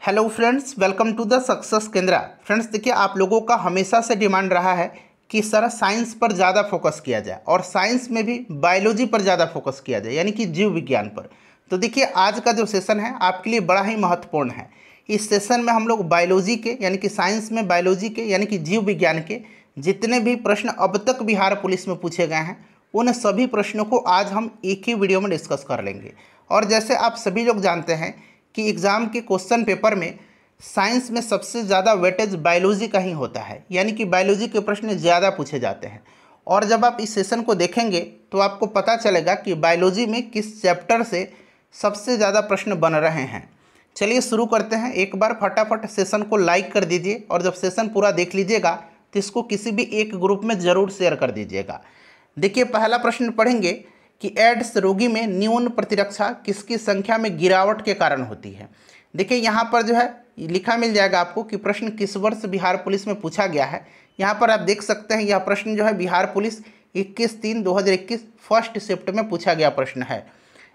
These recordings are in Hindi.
Hello friends, welcome to the success Kendra. Friends देखिए, आप लोगों का हमेशा से डिमांड रहा है कि सर साइंस पर ज़्यादा फोकस किया जाए और साइंस में भी बायोलॉजी पर ज़्यादा फोकस किया जाए, यानी कि जीव विज्ञान पर। तो देखिए, आज का जो सेशन है आपके लिए बड़ा ही महत्वपूर्ण है। इस सेशन में हम लोग बायोलॉजी के यानी कि साइंस में बायोलॉजी के यानी कि जीव विज्ञान के जितने भी प्रश्न अब तक बिहार पुलिस में पूछे गए हैं उन सभी प्रश्नों को आज हम एक ही वीडियो में डिस्कस कर लेंगे। और जैसे आप सभी लोग जानते हैं कि एग्ज़ाम के क्वेश्चन पेपर में साइंस में सबसे ज़्यादा वेटेज बायोलॉजी का ही होता है, यानी कि बायोलॉजी के प्रश्न ज़्यादा पूछे जाते हैं। और जब आप इस सेशन को देखेंगे तो आपको पता चलेगा कि बायोलॉजी में किस चैप्टर से सबसे ज़्यादा प्रश्न बन रहे हैं। चलिए शुरू करते हैं। एक बार फटाफट सेशन को लाइक कर दीजिए और जब सेशन पूरा देख लीजिएगा तो इसको किसी भी एक ग्रुप में ज़रूर शेयर कर दीजिएगा। देखिए, पहला प्रश्न पढ़ेंगे कि एड्स रोगी में न्यून प्रतिरक्षा किसकी संख्या में गिरावट के कारण होती है। देखिए, यहाँ पर जो है लिखा मिल जाएगा आपको कि प्रश्न किस वर्ष बिहार पुलिस में पूछा गया है। यहाँ पर आप देख सकते हैं यह प्रश्न जो है बिहार पुलिस 21/3/2021 फर्स्ट शिफ्ट में पूछा गया प्रश्न है।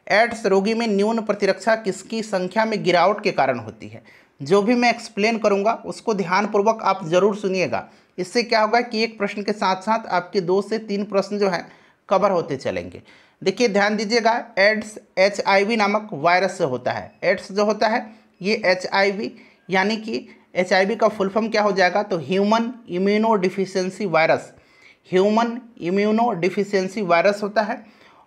एड्स रोगी में न्यून प्रतिरक्षा किसकी संख्या में गिरावट के कारण होती है। जो भी मैं एक्सप्लेन करूँगा उसको ध्यानपूर्वक आप ज़रूर सुनिएगा। इससे क्या होगा कि एक प्रश्न के साथ साथ आपके 2 से 3 प्रश्न जो हैं कवर होते चलेंगे। देखिए, ध्यान दीजिएगा, एड्स HIV नामक वायरस से होता है। एड्स जो होता है ये HIV यानी कि HIV का फुल फॉर्म क्या हो जाएगा, तो human immuno deficiency virus. Human immuno deficiency virus होता है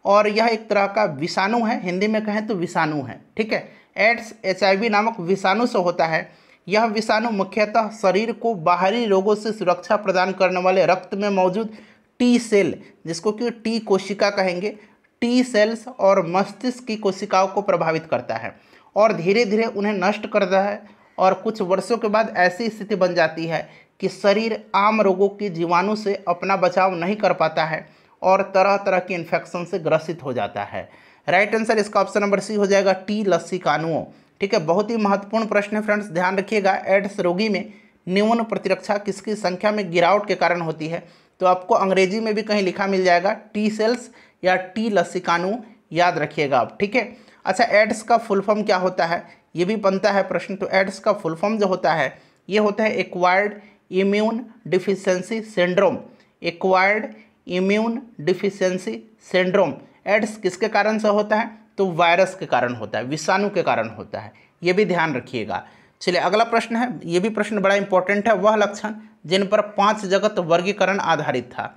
और यह एक तरह का विषाणु है, हिंदी में कहें तो विषाणु है। ठीक है, एड्स HIV नामक विषाणु से होता है। यह विषाणु मुख्यतः शरीर को बाहरी रोगों से सुरक्षा प्रदान करने वाले रक्त में मौजूद टी सेल, जिसको कि टी कोशिका कहेंगे, टी सेल्स और मस्तिष्क की कोशिकाओं को प्रभावित करता है और धीरे धीरे उन्हें नष्ट करता है। और कुछ वर्षों के बाद ऐसी स्थिति बन जाती है कि शरीर आम रोगों के जीवाणु से अपना बचाव नहीं कर पाता है और तरह तरह के इन्फेक्शन से ग्रसित हो जाता है। राइट आंसर इसका ऑप्शन नंबर सी हो जाएगा, टी लसिकानुओं। ठीक है, बहुत ही महत्वपूर्ण प्रश्न है फ्रेंड्स, ध्यान रखिएगा। एड्स रोगी में न्यून प्रतिरक्षा किसकी संख्या में गिरावट के कारण होती है, तो आपको अंग्रेजी में भी कहीं लिखा मिल जाएगा टी सेल्स या टी लसिकानु, याद रखिएगा आप। ठीक है, अच्छा, एड्स का फुल फॉर्म क्या होता है, ये भी बनता है प्रश्न। तो एड्स का फुल फॉर्म जो होता है ये होता है acquired immune deficiency syndrome. Acquired immune deficiency syndrome AIDS किसके कारण से होता है, तो वायरस के कारण होता है, विषाणु के कारण होता है, ये भी ध्यान रखिएगा। चलिए अगला प्रश्न है, ये भी प्रश्न बड़ा इंपॉर्टेंट है। वह लक्षण जिन पर 5 जगत वर्गीकरण आधारित था,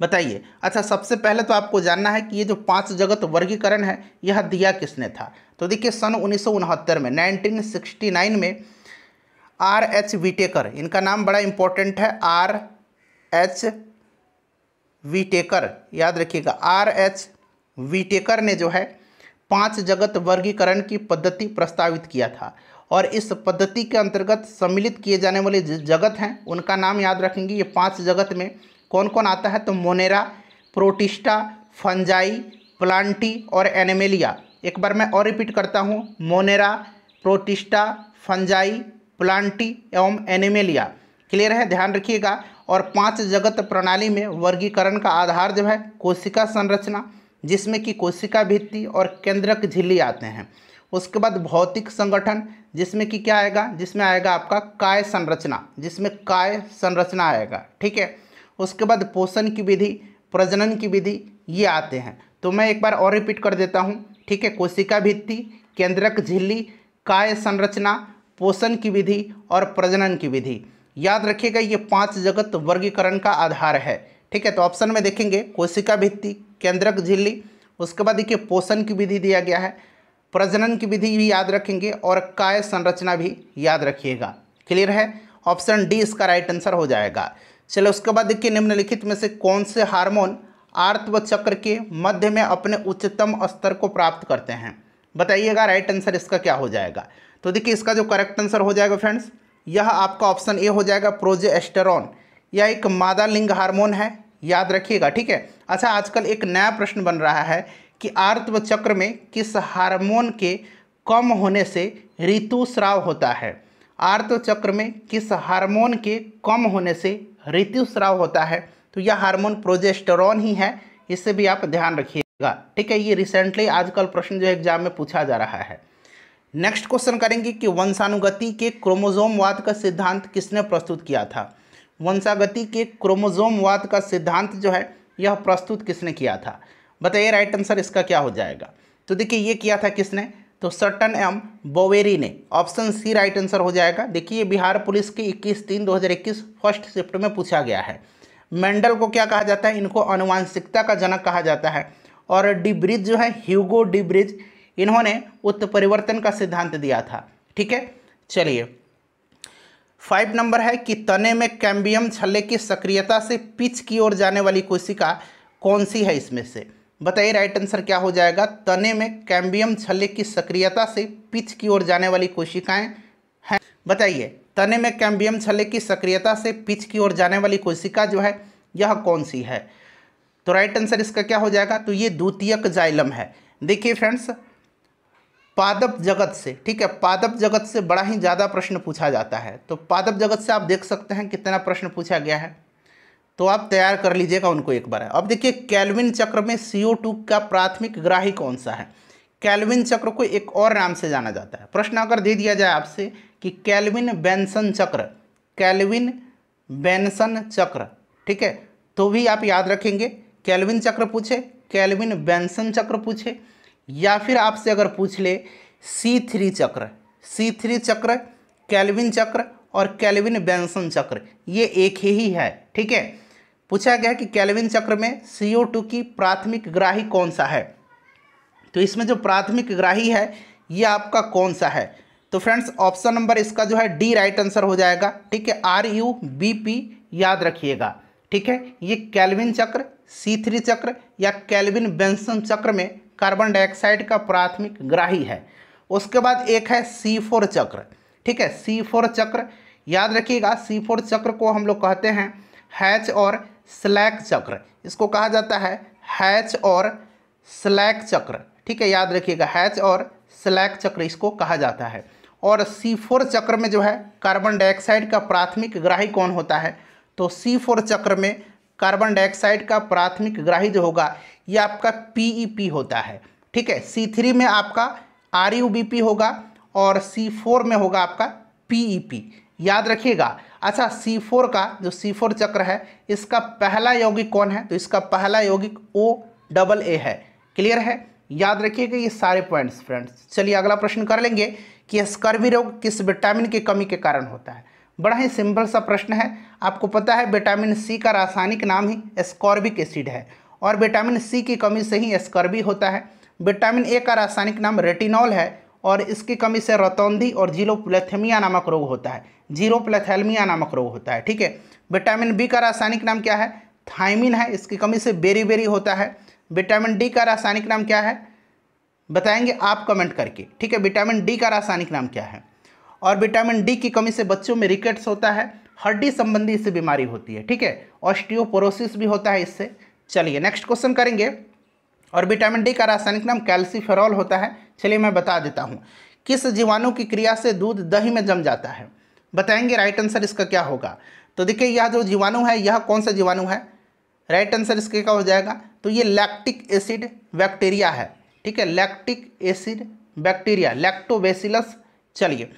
बताइए। अच्छा, सबसे पहले तो आपको जानना है कि ये जो 5 जगत वर्गीकरण है यह दिया किसने था। तो देखिए, सन 1969 में 1969 में RH विटेकर, इनका नाम बड़ा इंपॉर्टेंट है, RH विटेकर, याद रखिएगा। RH विटेकर ने जो है 5 जगत वर्गीकरण की पद्धति प्रस्तावित किया था और इस पद्धति के अंतर्गत सम्मिलित किए जाने वाले जगत हैं उनका नाम याद रखेंगे। ये 5 जगत में कौन कौन आता है, तो मोनेरा, प्रोटिस्टा, फंजाई, प्लांटी और एनिमेलिया। एक बार मैं और रिपीट करता हूँ, मोनेरा, प्रोटिस्टा, फंजाई, प्लांटी एवं एनिमेलिया। क्लियर है, ध्यान रखिएगा। और 5 जगत प्रणाली में वर्गीकरण का आधार जो है कोशिका संरचना, जिसमें कि कोशिका भित्ति और केंद्रक झिल्ली आते हैं। उसके बाद भौतिक संगठन, जिसमें कि क्या आएगा, जिसमें आएगा आपका काय संरचना, जिसमें काय संरचना आएगा। ठीक है, उसके बाद पोषण की विधि, प्रजनन की विधि, ये आते हैं। तो मैं एक बार और रिपीट कर देता हूँ। ठीक है, कोशिका भित्ति, केंद्रक झिल्ली, काय संरचना, पोषण की विधि और प्रजनन की विधि, याद रखिएगा। ये 5 जगत वर्गीकरण का आधार है। ठीक है, तो ऑप्शन में देखेंगे कोशिका भित्ति, केंद्रक झिल्ली, उसके बाद देखिए पोषण की विधि दिया गया है, प्रजनन की विधि भी याद रखेंगे और काय संरचना भी याद रखिएगा। क्लियर है, ऑप्शन डी इसका राइट आंसर हो जाएगा। चलो उसके बाद देखिए, निम्नलिखित में से कौन से हार्मोन आर्तव चक्र के मध्य में अपने उच्चतम स्तर को प्राप्त करते हैं, बताइएगा। राइट आंसर इसका क्या हो जाएगा, तो देखिए इसका जो करेक्ट आंसर हो जाएगा फ्रेंड्स, यह आपका ऑप्शन ए हो जाएगा, प्रोजेस्टेरॉन। यह एक मादा लिंग हार्मोन है, याद रखिएगा। ठीक है, अच्छा, आजकल एक नया प्रश्न बन रहा है कि आर्तव चक्र में किस हार्मोन के कम होने से ऋतुस्राव होता है। आर्तव चक्र में किस हार्मोन के कम होने से ऋतुस्राव होता है, तो यह हार्मोन प्रोजेस्टेरॉन ही है, इससे भी आप ध्यान रखिएगा। ठीक है, ये रिसेंटली आजकल प्रश्न जो एग्जाम में पूछा जा रहा है। नेक्स्ट क्वेश्चन करेंगे कि वंशानुगति के क्रोमोसोमवाद का सिद्धांत किसने प्रस्तुत किया था। वंशागति के क्रोमोसोमवाद का सिद्धांत जो है यह प्रस्तुत किसने किया था, बताइए राइट आंसर इसका क्या हो जाएगा। तो देखिए ये किया था किसने, तो सर्टन एम बोवेरी ने, ऑप्शन सी राइट आंसर हो जाएगा। देखिए बिहार पुलिस के 21/3/2021 फर्स्ट शिफ्ट में पूछा गया है। मेंडल को क्या कहा जाता है, इनको आनुवांशिकता का जनक कहा जाता है। और डिब्रिज जो है, ह्यूगो डिब्रिज, इन्होंने उत्परिवर्तन का सिद्धांत दिया था। ठीक है, चलिए 5 नंबर है कि तने में कैम्बियम छल्ले की सक्रियता से पिच की ओर जाने वाली कोशिका कौन सी है इसमें से, बताइए राइट आंसर क्या हो जाएगा। तने में कैम्बियम छल्ले की सक्रियता से पिच की ओर जाने वाली कोशिकाएं हैं, बताइए तने में कैम्बियम छल्ले की सक्रियता से पिच की ओर जाने वाली कोशिका जो है यह कौन सी है। तो राइट आंसर इसका क्या हो जाएगा, तो ये द्वितीयक जाइलम है। देखिए फ्रेंड्स, पादप जगत से, ठीक है, पादप जगत से बड़ा ही ज़्यादा प्रश्न पूछा जाता है। तो पादप जगत से आप देख सकते हैं कितना प्रश्न पूछा गया है, तो आप तैयार कर लीजिएगा उनको एक बार। अब देखिए केल्विन चक्र में CO2 का प्राथमिक ग्राही कौन सा है। केल्विन चक्र को एक और नाम से जाना जाता है। प्रश्न अगर दे दिया जाए आपसे कि केल्विन बेंसन चक्र, केल्विन बेंसन चक्र, ठीक है, तो भी आप याद रखेंगे। केल्विन चक्र पूछे, केल्विन बेंसन चक्र पूछे, या फिर आपसे अगर पूछ ले C3 चक्र, C3 चक्र, केल्विन चक्र और केल्विन बेंसन चक्र, ये एक ही है। ठीक है, पूछा गया कि केल्विन चक्र में CO2 की प्राथमिक ग्राही कौन सा है, तो इसमें जो प्राथमिक ग्राही है ये आपका कौन सा है। तो फ्रेंड्स ऑप्शन नंबर इसका जो है डी राइट आंसर हो जाएगा। ठीक है, RUBP याद रखिएगा। ठीक है, ये केल्विन चक्र, C3 चक्र या केल्विन बेंसन चक्र में कार्बन डाइऑक्साइड का प्राथमिक ग्राही है। उसके बाद एक है C4 चक्र। ठीक है, C4 चक्र याद रखिएगा। C4 चक्र को हम लोग कहते हैं हैच और स्लैक चक्र, इसको कहा जाता है हैच और स्लैक चक्र। ठीक है, याद रखिएगा, हैच और स्लैक चक्र इसको कहा जाता है। और C4 चक्र में जो है कार्बन डाइऑक्साइड का प्राथमिक ग्राही कौन होता है, तो C4 चक्र में कार्बन डाइऑक्साइड का प्राथमिक ग्राही जो होगा ये आपका PEP होता है। ठीक है, C3 में आपका RUBP होगा और C4 में होगा आपका PEP, याद रखिएगा। अच्छा, C4 का जो C4 चक्र है इसका पहला यौगिक कौन है, तो इसका पहला यौगिक OAA है। क्लियर है, याद रखिएगा ये सारे पॉइंट्स फ्रेंड्स। चलिए अगला प्रश्न कर लेंगे कि स्कर्वी रोग किस विटामिन की कमी के कारण होता है। बड़ा ही सिंपल सा प्रश्न है। आपको पता है विटामिन C का रासायनिक नाम ही एस्कॉर्बिक एसिड है और विटामिन C की कमी से ही स्कर्वी होता है। विटामिन A का रासायनिक नाम रेटिनॉल है और इसकी कमी से रतौंधी और जीरोप्लेथेमिया नामक रोग होता है, जीरोप्लेथेल्मिया नामक रोग होता है। ठीक है, विटामिन B का रासायनिक नाम क्या है, थायमिन है, इसकी कमी से बेरी होता है। विटामिन D का रासायनिक नाम क्या है, बताएंगे आप कमेंट करके। ठीक है, विटामिन D का रासायनिक नाम क्या है। और विटामिन D की कमी से बच्चों में रिकेट्स होता है, हड्डी संबंधी इससे बीमारी होती है। ठीक है, ऑस्टियोपोरोसिस भी होता है इससे। चलिए नेक्स्ट क्वेश्चन करेंगे। और विटामिन D का रासायनिक नाम कैल्सीफेरॉल होता है। चलिए मैं बता देता हूँ, किस जीवाणु की क्रिया से दूध दही में जम जाता है, बताएंगे राइट आंसर इसका क्या होगा। तो देखिए यह जो जीवाणु है यह कौन सा जीवाणु है, राइट आंसर इसका क्या हो जाएगा, तो ये लैक्टिक एसिड बैक्टीरिया है। ठीक है, लैक्टिक एसिड बैक्टीरिया, लैक्टोबैसिलस। चलिए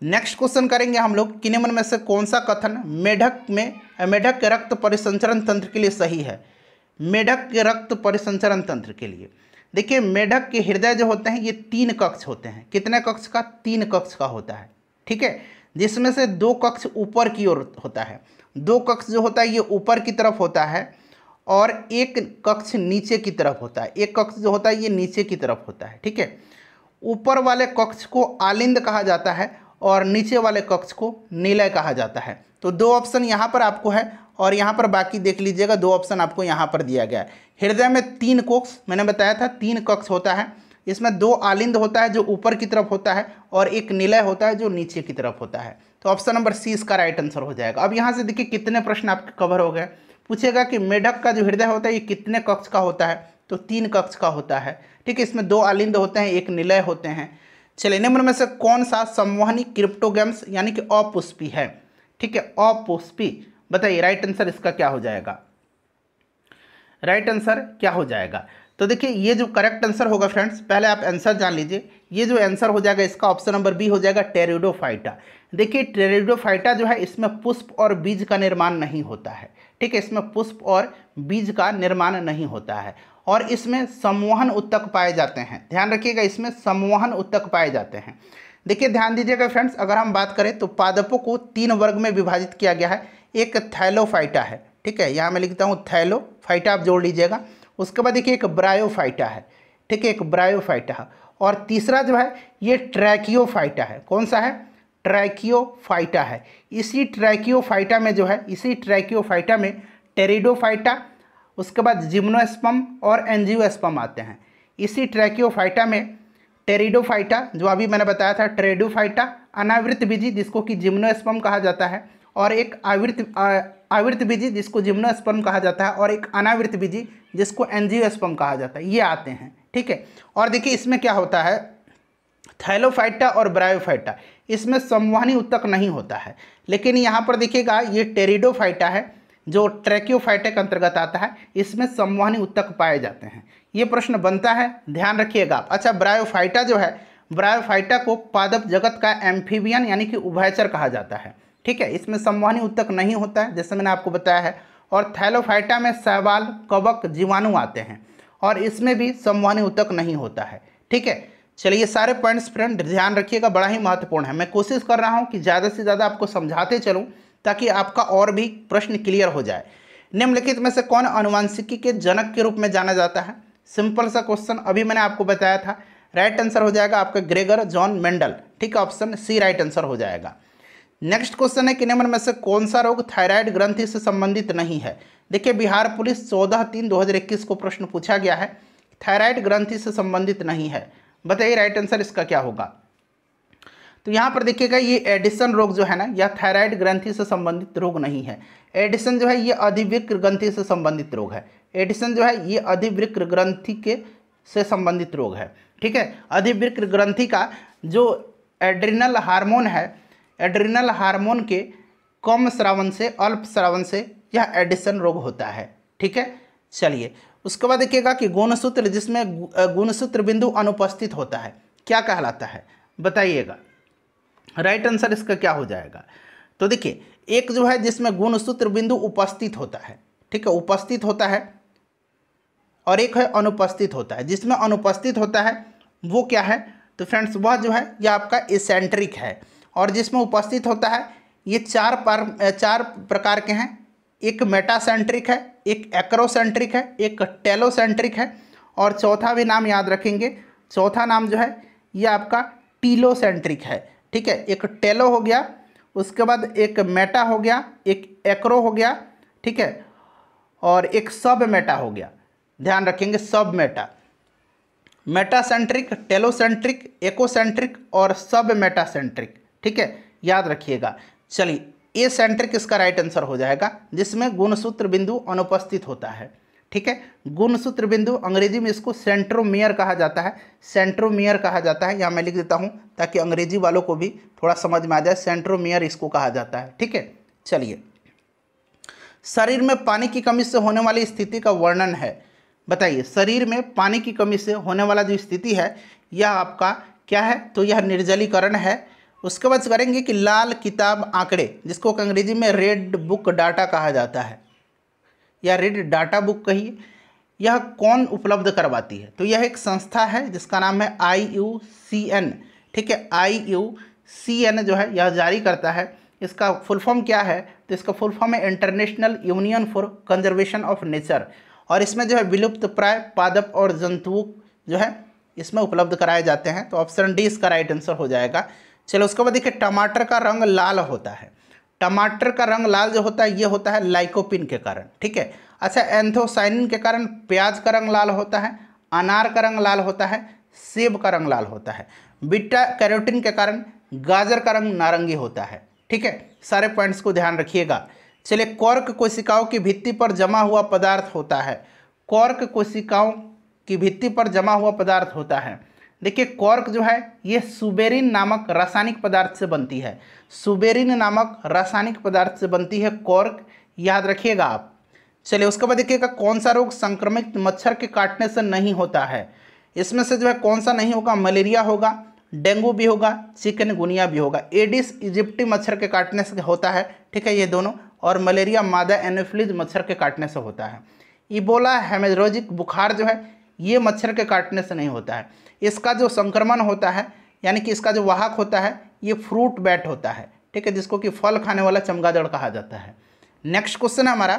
नेक्स्ट क्वेश्चन करेंगे हम लोग, कि निम्न में से कौन सा कथन मेढक के रक्त परिसंचरण तंत्र के लिए सही है। मेढक के रक्त परिसंचरण तंत्र के लिए देखिए, मेढक के हृदय जो होते हैं ये 3 कक्ष होते हैं। कितने कक्ष का, 3 कक्ष का होता है। ठीक है, जिसमें से 2 कक्ष ऊपर की ओर होता है। 2 कक्ष जो होता है ये ऊपर की तरफ होता है और 1 कक्ष नीचे की तरफ होता है। 1 कक्ष जो होता है ये नीचे की तरफ होता है। ठीक है, ऊपर वाले कक्ष को आलिंद कहा जाता है और नीचे वाले कक्ष को निलय कहा जाता है। तो 2 ऑप्शन यहाँ पर आपको है और यहाँ पर बाकी देख लीजिएगा, 2 ऑप्शन आपको यहाँ पर दिया गया है। हृदय में 3 कक्ष, मैंने बताया था 3 कक्ष होता है। इसमें 2 आलिंद होता है जो ऊपर की तरफ होता है और 1 निलय होता है जो नीचे की तरफ होता है। तो ऑप्शन नंबर C इसका राइट आंसर हो जाएगा। अब यहाँ से देखिए कितने प्रश्न आपके कवर हो गए। पूछेगा कि मेढक का जो हृदय होता है ये कितने कक्ष का होता है, तो 3 कक्ष का होता है। ठीक है, इसमें 2 आलिंद होते हैं, 1 निलय होते हैं। चलिए निम्न में से कौन सा संवहनी क्रिप्टोगैम्स यानी कि अपुष्पी है। ठीक है, अपुष्पी, बताइए राइट आंसर इसका क्या हो जाएगा, राइट आंसर क्या हो जाएगा। तो देखिए ये जो करेक्ट आंसर होगा फ्रेंड्स, पहले आप आंसर जान लीजिए। ये जो आंसर हो जाएगा इसका ऑप्शन नंबर बी हो जाएगा, टेरिडोफाइटा। देखिए टेरिडोफाइटा जो है इसमें पुष्प और बीज का निर्माण नहीं होता है, ठीक है, इसमें पुष्प और बीज का निर्माण नहीं होता है और इसमें संवहन उत्तक पाए जाते हैं। ध्यान रखिएगा, इसमें संवहन उत्तक पाए जाते हैं। देखिए ध्यान दीजिएगा फ्रेंड्स, अगर हम बात करें तो पादपों को 3 वर्ग में विभाजित किया गया है। एक थैलोफाइटा है, ठीक है, यहाँ मैं लिखता हूँ थैलोफाइटा, आप जोड़ लीजिएगा। उसके बाद देखिए एक ब्रायोफाइटा है, ठीक है, एक ब्रायोफाइटा है। और तीसरा जो है ये ट्रैकियोफाइटा है। कौन सा है? ट्रैकियोफाइटा है। इसी ट्रैकियोफाइटा में जो है, इसी ट्रैकियोफाइटा में टेरिडोफाइटा, उसके बाद जिम्नोस्पर्म और एंजियोस्पर्म आते हैं। इसी ट्रैकियोफाइटा में टेरिडोफाइटा जो अभी मैंने बताया था, टेरिडोफाइटा, अनावृत बीजी जिसको कि जिम्नोस्पर्म कहा जाता है, और एक आवृत बीजी जिसको जिम्नोस्पर्म कहा जाता है, और एक अनावृत बीजी जिसको एंजियोस्पर्म कहा जाता है, ये आते हैं, ठीक है। और देखिए इसमें क्या होता है, थैलोफाइटा और ब्रायोफाइटा, इसमें संवहनी उत्तक नहीं होता है। लेकिन यहाँ पर देखिएगा ये टेरिडोफाइटा है जो ट्रैकियोफाइटा के अंतर्गत आता है, इसमें संवहनी उत्तक पाए जाते हैं। ये प्रश्न बनता है, ध्यान रखिएगा। अच्छा, ब्रायोफाइटा जो है, ब्रायोफाइटा को पादप जगत का एम्फीबियन यानी कि उभयचर कहा जाता है, ठीक है, इसमें संवहनी उत्तक नहीं होता है जैसे मैंने आपको बताया है। और थैलोफाइटा में शैवाल, कवक, जीवाणु आते हैं और इसमें भी संवहनी उत्तक नहीं होता है, ठीक है। चलिए ये सारे पॉइंट्स फ्रेंड ध्यान रखिएगा, बड़ा ही महत्वपूर्ण है। मैं कोशिश कर रहा हूँ कि ज़्यादा से ज़्यादा आपको समझाते चलूँ ताकि आपका और भी प्रश्न क्लियर हो जाए। निम्नलिखित में से कौन आनुवंशिकी के जनक के रूप में जाना जाता है? सिंपल सा क्वेश्चन, अभी मैंने आपको बताया था। राइट आंसर हो जाएगा आपका ग्रेगर जॉन मेंडल, ठीक है, ऑप्शन सी राइट आंसर हो जाएगा। नेक्स्ट क्वेश्चन है कि निम्न में से कौन सा रोग थायराइड ग्रंथि से संबंधित नहीं है? देखिए बिहार पुलिस 14/3/2021 को प्रश्न पूछा गया है, थायराइड ग्रंथि से संबंधित नहीं है। बताइए राइट आंसर इसका क्या होगा? तो यहाँ पर देखिएगा ये एडिसन रोग जो है ना, यह थायराइड ग्रंथि से संबंधित रोग नहीं है। एडिसन जो है ये अधिवृक्क ग्रंथि से संबंधित रोग है। एडिसन जो है ये अधिवृक्क ग्रंथि के से संबंधित रोग है, ठीक है। अधिवृक्क ग्रंथि का जो एड्रिनल हार्मोन है, एड्रिनल हार्मोन के कम स्रावन से, अल्प स्रावन से यह एडिसन रोग होता है, ठीक है। चलिए उसके बाद देखिएगा कि गुणसूत्र, जिसमें गुणसूत्र बिंदु अनुपस्थित होता है, क्या कहलाता है? बताइएगा राइट आंसर इसका क्या हो जाएगा? तो देखिए एक जो है जिसमें गुणसूत्र बिंदु उपस्थित होता है, ठीक है, उपस्थित होता है, और एक है अनुपस्थित होता है। जिसमें अनुपस्थित होता है वो क्या है? तो फ्रेंड्स वह जो है यह आपका एसेंट्रिक है। और जिसमें उपस्थित होता है ये चार प्रकार के हैं। एक मेटासेंट्रिक है, एक एक्रोसेंट्रिक है, एक टेलोसेंट्रिक है, और चौथा भी नाम याद रखेंगे, चौथा नाम जो है ये आपका टीलोसेंट्रिक है, ठीक है। एक टेलो हो गया, उसके बाद एक मेटा हो गया, एक एक्रो हो गया, ठीक है, और एक सब मेटा हो गया। ध्यान रखेंगे, सब मेटा, मेटासेंट्रिक, टेलोसेंट्रिक, एकोसेंट्रिक और सब मेटासेंट्रिक, ठीक है, याद रखिएगा। चलिए ए सेंट्रिक इसका राइट आंसर हो जाएगा, जिसमें गुणसूत्र बिंदु अनुपस्थित होता है, ठीक है। गुणसूत्र बिंदु अंग्रेजी में इसको सेंट्रोमियर कहा जाता है, सेंट्रोमियर कहा जाता है। यहाँ मैं लिख देता हूँ ताकि अंग्रेजी वालों को भी थोड़ा समझ में आ जाए, सेंट्रोमियर इसको कहा जाता है, ठीक है। चलिए शरीर में पानी की कमी से होने वाली स्थिति का वर्णन है। बताइए शरीर में पानी की कमी से होने वाला जो स्थिति है यह आपका क्या है? तो यह निर्जलीकरण है। उसके बाद करेंगे कि लाल किताब आंकड़े, जिसको अंग्रेजी में रेड बुक डाटा कहा जाता है या रेड डाटा बुक कहिए, यह कौन उपलब्ध करवाती है? तो यह एक संस्था है जिसका नाम है IUCN, ठीक है, IUCN जो है यह जारी करता है। इसका फुल फॉर्म क्या है? तो इसका फुल फॉर्म है international union for conservation of nature, और इसमें जो है विलुप्त प्राय पादप और जंतुओं जो है इसमें उपलब्ध कराए जाते हैं। तो ऑप्शन डी इसका राइट आंसर हो जाएगा। चलो उसके बाद देखिए टमाटर का रंग लाल होता है। टमाटर का रंग लाल जो होता है ये होता है लाइकोपिन के कारण, ठीक है। अच्छा, एंथोसाइनिन के कारण प्याज का रंग लाल होता है, अनार का रंग लाल होता है, सेब का रंग लाल होता है, बीटा कैरोटीन के कारण गाजर का रंग नारंगी होता है, ठीक है। सारे पॉइंट्स को ध्यान रखिएगा। चलिए कॉर्क कोशिकाओं की भित्ति पर जमा हुआ पदार्थ होता है। कॉर्क कोशिकाओं की भित्ति पर जमा हुआ पदार्थ होता है। देखिए कॉर्क जो है ये सुबेरिन नामक रासायनिक पदार्थ से बनती है। सुबेरिन नामक रासायनिक पदार्थ से बनती है कॉर्क, याद रखिएगा आप। चलिए उसके बाद देखिएगा कौन सा रोग संक्रमित मच्छर के काटने से नहीं होता है। इसमें से जो है कौन सा नहीं होगा, मलेरिया होगा, डेंगू भी होगा, चिकनगुनिया भी होगा। एडिस इजिप्टी मच्छर के काटने से होता है, ठीक है, ये दोनों, और मलेरिया मादा एनोफिलीज मच्छर के काटने से होता है। इबोला हेमोरेजिक बुखार जो है ये मच्छर के काटने से नहीं होता है। इसका जो संक्रमण होता है यानी कि इसका जो वाहक होता है ये फ्रूट बैट होता है, ठीक है, जिसको कि फल खाने वाला चमगादड़ कहा जाता है। नेक्स्ट क्वेश्चन है हमारा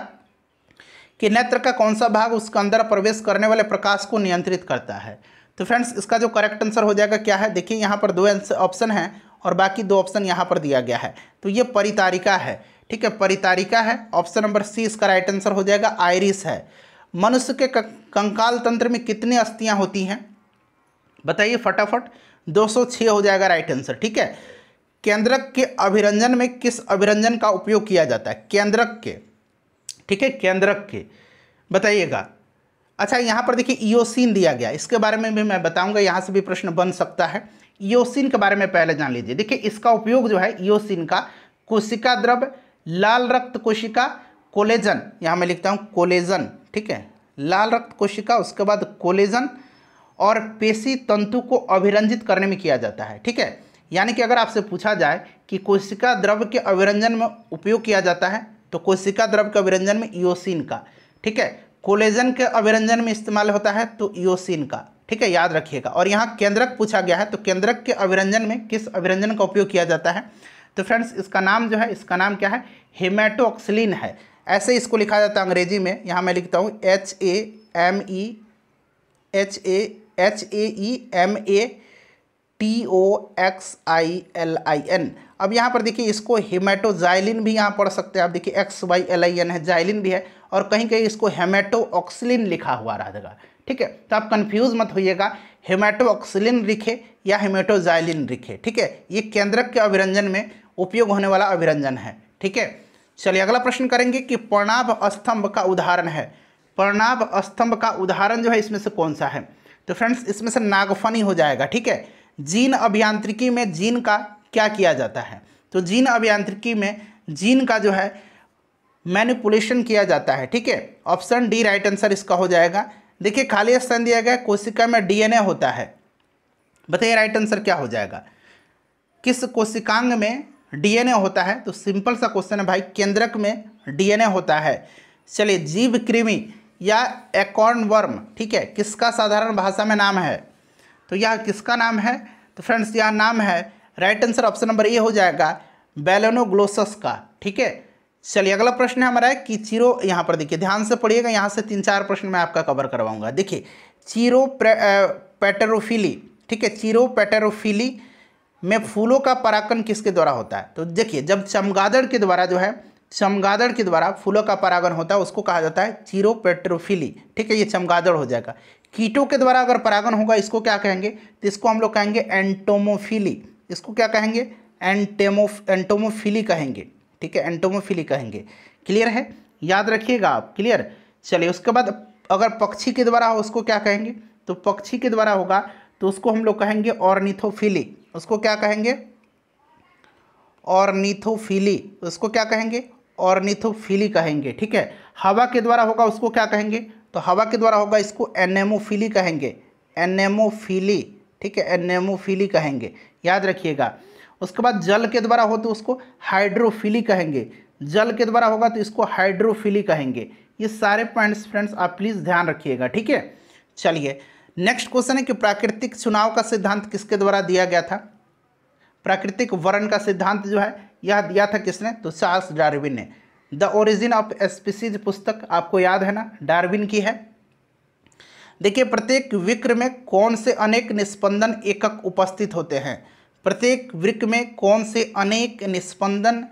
कि नेत्र का कौन सा भाग उसके अंदर प्रवेश करने वाले प्रकाश को नियंत्रित करता है। तो फ्रेंड्स इसका जो करेक्ट आंसर हो जाएगा क्या है, देखिए यहाँ पर 2 ऑप्शन हैं और बाकी 2 ऑप्शन यहाँ पर दिया गया है। तो ये परितारिका है, ठीक है, परितारिका है। ऑप्शन नंबर सी इसका राइट आंसर हो जाएगा, आइरिस है। मनुष्य के कंकाल तंत्र में कितनी अस्थियाँ होती हैं, बताइए फटाफट। 206 हो जाएगा राइट आंसर, ठीक है। केंद्रक के अभिरंजन में किस अभिरंजन का उपयोग किया जाता है, केंद्रक के, ठीक है, केंद्रक के, बताइएगा। अच्छा यहाँ पर देखिए इयोसिन दिया गया, इसके बारे में भी मैं बताऊंगा, यहाँ से भी प्रश्न बन सकता है। इयोसिन के बारे में पहले जान लीजिए। देखिए इसका उपयोग जो है इयोसिन का कोशिका द्रव, लाल रक्त कोशिका, कोलेजन, यहाँ मैं लिखता हूँ कोलेजन, ठीक है, लाल रक्त कोशिका, उसके बाद कोलेजन और पेशी तंतु को अभिरंजित करने में किया जाता है, ठीक है। यानी कि अगर आपसे पूछा जाए कि कोशिका द्रव के अभिरंजन में उपयोग किया जाता है तो कोशिका द्रव के अभिरंजन में इयोसिन का, ठीक है, कोलेजन के अभिरंजन में इस्तेमाल होता है तो इयोसिन का, ठीक है, याद रखिएगा। और यहाँ केंद्रक पूछा गया है तो केंद्रक के अभिरंजन में किस अभिरंजन का उपयोग किया जाता है, तो फ्रेंड्स इसका नाम जो है, इसका नाम क्या है, हेमेटोक्सिलिन है। ऐसे इसको लिखा जाता है अंग्रेजी में, यहाँ मैं लिखता हूँ HAMETOXILIN। अब यहाँ पर देखिए इसको हेमेटोजाइलिन भी यहाँ पढ़ सकते हैं आप, देखिए XYLIN है, जाइलिन भी है, और कहीं कहीं इसको हेमेटोऑक्सिलिन लिखा हुआ रहेगा, ठीक है। तो आप कंफ्यूज मत होइएगा, हेमेटोऑक्सिलिन लिखे या हेमेटोजाइलिन लिखे, ठीक है। ये केंद्रक के अभिरंजन में उपयोग होने वाला अभिरंजन है, ठीक है। चलिए अगला प्रश्न करेंगे कि पर्णाभ स्तंभ का उदाहरण है। पर्णाभ स्तंभ का उदाहरण जो है इसमें से कौन सा है, तो फ्रेंड्स इसमें से नागफनी हो जाएगा, ठीक है। जीन अभियांत्रिकी में जीन का क्या किया जाता है, तो जीन अभियांत्रिकी में जीन का जो है मैनिपुलेशन किया जाता है, ठीक है। ऑप्शन डी राइट आंसर इसका हो जाएगा। देखिए खाली स्थान दिया गया, कोशिका में डीएनए होता है, बताइए राइट आंसर क्या हो जाएगा, किस कोशिकांग में डीएनए होता है, तो सिंपल सा क्वेश्चन है भाई, केंद्रक में डीएनए होता है। चलिए जीव कृमि या एकॉर्न वर्म, ठीक है, किसका साधारण भाषा में नाम है, तो यह किसका नाम है, तो फ्रेंड्स यह नाम है, right answer option number A हो जाएगा, बेलेनोग्लोसस का, ठीक है। चलिए अगला प्रश्न है हमारा कि चीरो, यहाँ पर देखिए ध्यान से पढ़िएगा, यहाँ से 3-4 प्रश्न मैं आपका कवर करवाऊंगा। देखिए चीरो पेटेरोफिली, ठीक है, चीरो पेटेरोफिली में फूलों का परागण किसके द्वारा होता है, तो देखिए जब चमगादड़ के द्वारा जो है, चमगादड़ के द्वारा फूलों का परागण होता है उसको कहा जाता है चीरो पेटेरोफिली, ठीक है, ये चमगादड़ हो जाएगा। कीटों के द्वारा अगर परागण होगा इसको क्या कहेंगे, तो इसको हम लोग कहेंगे एंटोमोफिली, इसको क्या कहेंगे, एंटोमोफिली कहेंगे, ठीक है, एंटोमोफिली कहेंगे। क्लियर है, याद रखिएगा आप, क्लियर। चलिए उसके बाद अगर पक्षी के द्वारा हो उसको क्या कहेंगे, तो पक्षी के द्वारा होगा तो उसको हम लोग कहेंगे ऑर्निथोफिली, उसको क्या कहेंगे, ऑर्निथोफिली, उसको क्या कहेंगे, ऑर्निथोफिली कहेंगे, ठीक है। हवा के द्वारा होगा उसको क्या कहेंगे, तो हवा के द्वारा होगा इसको एनेमोफिली कहेंगे, एनेमोफिली, ठीक है, एनेमोफिली कहेंगे, याद रखिएगा। उसके बाद जल के द्वारा हो तो उसको हाइड्रोफिली कहेंगे, जल के द्वारा होगा तो इसको हाइड्रोफिली कहेंगे। ये सारे पॉइंट्स फ्रेंड्स आप प्लीज़ ध्यान रखिएगा, ठीक है। चलिए नेक्स्ट क्वेश्चन है कि प्राकृतिक चुनाव का सिद्धांत किसके द्वारा दिया गया था, प्राकृतिक वर्ण का सिद्धांत जो है यह दिया था किसने, तो चार्ल्स डार्विन ने। द ओरिजिन ऑफ स्पीसीज पुस्तक आपको याद है ना, डार्विन की है। देखिए प्रत्येक विक्र में कौन से अनेक निस्पंदन एकक उपस्थित होते हैं, प्रत्येक वृक्क में कौन से अनेक निस्पंदन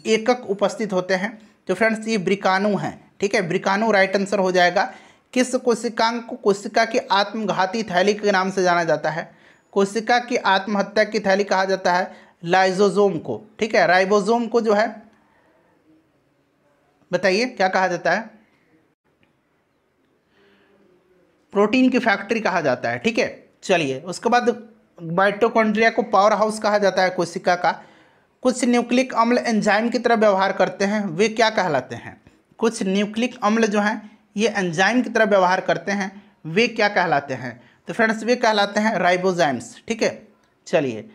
एकक उपस्थित होते हैं, तो फ्रेंड्स ये वृकाणु हैं, ठीक है, वृकाणु राइट आंसर हो जाएगा। किस कोशिकांग को कोशिका की आत्मघाती थैली के नाम से जाना जाता है, कोशिका की आत्महत्या की थैली कहा जाता है लाइसोसोम को, ठीक है। राइबोसोम को जो है बताइए क्या कहा जाता है, प्रोटीन की फैक्ट्री कहा जाता है, ठीक है। चलिए उसके बाद माइटोकॉन्ड्रिया को पावर हाउस कहा जाता है कोशिका का। कुछ न्यूक्लिक अम्ल एंजाइम की तरह व्यवहार करते हैं, वे क्या कहलाते हैं, कुछ न्यूक्लिक अम्ल जो हैं ये एंजाइम की तरह व्यवहार करते हैं, वे क्या कहलाते हैं? तो फ्रेंड्स वे कहलाते हैं राइबोजाइम्स। ठीक है, चलिए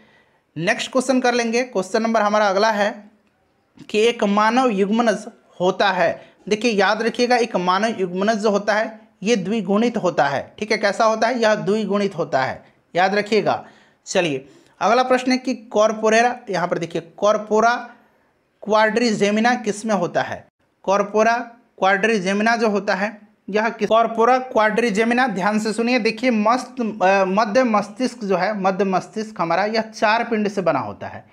नेक्स्ट क्वेश्चन कर लेंगे। क्वेश्चन नंबर हमारा अगला है कि एक मानव युग्मनज होता है। देखिए याद रखिएगा, एक मानव युग्मनज जो होता है ये द्विगुणित होता है। ठीक है, कैसा होता है? यह द्विगुणित होता है, याद रखिएगा। चलिए अगला प्रश्न है कि कॉर्पोरेरा, यहाँ पर देखिए कॉर्पोरा क्वाड्रिजेमिना किस में होता है? कॉर्पोरा क्वाड्रिजेमिना जो होता है यह कॉर्पोरा क्वाड्रिजेमिना, ध्यान से सुनिए, देखिए मध्य मस्तिष्क जो है, मध्य मस्तिष्क हमारा यह 4 पिंड से बना होता है।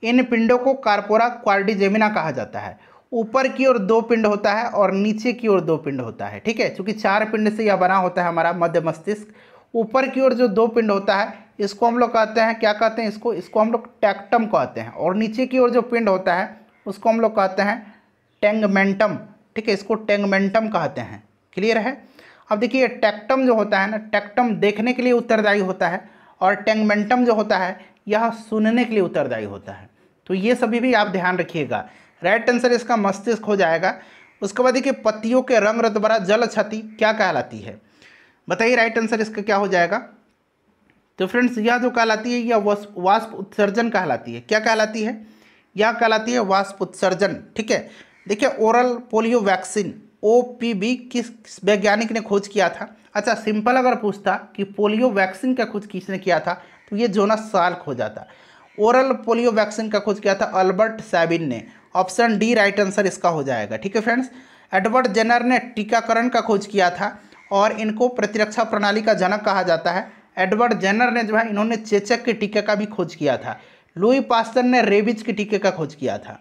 इन पिंडों को कॉर्पोरा क्वाड्रिजेमिना कहा जाता है। ऊपर की ओर 2 पिंड होता है और नीचे की ओर 2 पिंड होता है। ठीक है, क्योंकि 4 पिंड से यह बना होता है हमारा मध्य मस्तिष्क। ऊपर की ओर जो 2 पिंड होता है इसको हम लोग कहते हैं, क्या कहते हैं इसको हम लोग टैक्टम कहते हैं। और नीचे की ओर जो पिंड होता है उसको हम लोग कहते हैं टेंगमेंटम। ठीक है, इसको टेंगमेंटम कहते हैं। क्लियर है? अब देखिए टैक्टम जो होता है ना, टैक्टम देखने के लिए उत्तरदायी होता है और टेंगमेंटम जो होता है यह सुनने के लिए उत्तरदायी होता है। तो ये सभी भी आप ध्यान रखिएगा। राइट आंसर इसका मस्तिष्क हो जाएगा। उसके बाद देखिए पत्तियों के रंग रतबरा जल क्षति क्या कहलाती है? बताइए राइट आंसर इसका क्या हो जाएगा? तो फ्रेंड्स यह जो कहलाती है यह वाष्प उत्सर्जन कहलाती है। क्या कहलाती है? यह कहलाती है वाष्प उत्सर्जन। ठीक है, देखिए ओरल पोलियो वैक्सीन OPV किस वैज्ञानिक ने खोज किया था? अच्छा, सिंपल अगर पूछता कि पोलियो वैक्सीन का खोज किसने किया था तो ये जोनास साल्क हो जाता। ओरल पोलियो वैक्सीन का खोज किया था अल्बर्ट सैबिन ने। ऑप्शन डी राइट आंसर इसका हो जाएगा। ठीक है फ्रेंड्स, एडवर्ड जेनर ने टीकाकरण का खोज किया था और इनको प्रतिरक्षा प्रणाली का जनक कहा जाता है। एडवर्ड जेनर ने जो है इन्होंने चेचक के टीके का भी खोज किया था। लुई पास्टर ने रेबीज के टीके का खोज किया था।